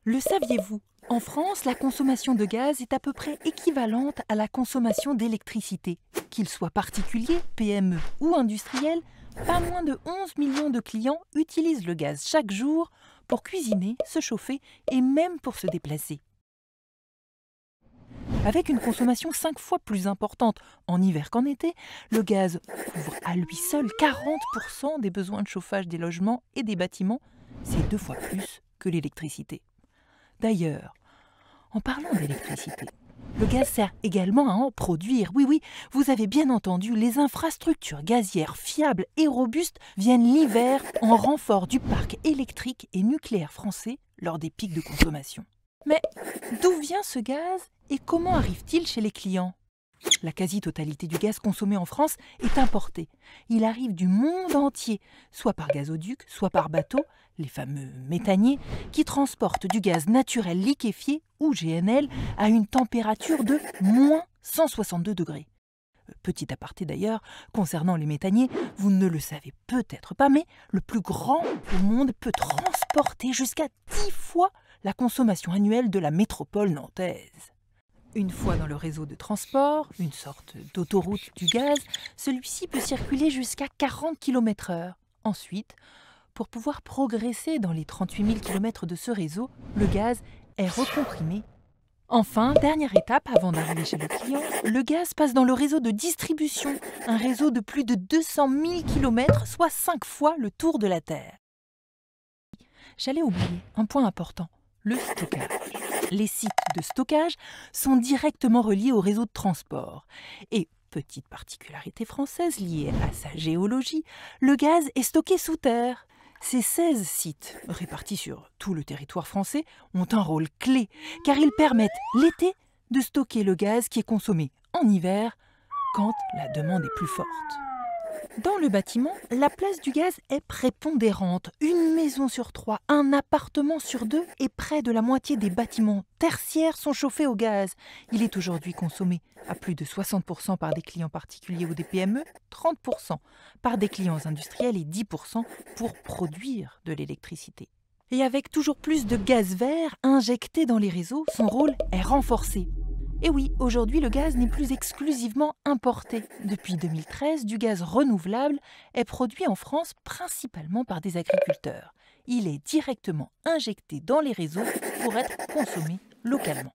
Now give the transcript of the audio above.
Le saviez-vous? En France, la consommation de gaz est à peu près équivalente à la consommation d'électricité. Qu'il soit particulier, PME ou industriel, pas moins de 11 millions de clients utilisent le gaz chaque jour pour cuisiner, se chauffer et même pour se déplacer. Avec une consommation 5 fois plus importante en hiver qu'en été, le gaz couvre à lui seul 40% des besoins de chauffage des logements et des bâtiments. C'est 2 fois plus que l'électricité. D'ailleurs, en parlant d'électricité, le gaz sert également à en produire. Oui, oui, vous avez bien entendu, les infrastructures gazières fiables et robustes viennent l'hiver en renfort du parc électrique et nucléaire français lors des pics de consommation. Mais d'où vient ce gaz et comment arrive-t-il chez les clients? La quasi-totalité du gaz consommé en France est importé. Il arrive du monde entier, soit par gazoduc, soit par bateau, les fameux méthaniers, qui transportent du gaz naturel liquéfié ou GNL à une température de moins 162 degrés. Petit aparté d'ailleurs, concernant les méthaniers, vous ne le savez peut-être pas, mais le plus grand au monde peut transporter jusqu'à 10 fois la consommation annuelle de la métropole nantaise. Une fois dans le réseau de transport, une sorte d'autoroute du gaz, celui-ci peut circuler jusqu'à 40 km/h. Ensuite, pour pouvoir progresser dans les 38 000 km de ce réseau, le gaz est recomprimé. Enfin, dernière étape avant d'arriver chez le client, le gaz passe dans le réseau de distribution, un réseau de plus de 200 000 km, soit 5 fois le tour de la Terre. J'allais oublier un point important, le stockage. Les sites de stockage sont directement reliés au réseau de transport. Et, petite particularité française liée à sa géologie, le gaz est stocké sous terre. Ces 16 sites, répartis sur tout le territoire français, ont un rôle clé, car ils permettent l'été de stocker le gaz qui est consommé en hiver, quand la demande est plus forte. Dans le bâtiment, la place du gaz est prépondérante. Une maison sur 3, un appartement sur 2 et près de la moitié des bâtiments tertiaires sont chauffés au gaz. Il est aujourd'hui consommé à plus de 60% par des clients particuliers ou des PME, 30% par des clients industriels et 10% pour produire de l'électricité. Et avec toujours plus de gaz vert injecté dans les réseaux, son rôle est renforcé. Et oui, aujourd'hui, le gaz n'est plus exclusivement importé. Depuis 2013, du gaz renouvelable est produit en France principalement par des agriculteurs. Il est directement injecté dans les réseaux pour être consommé localement.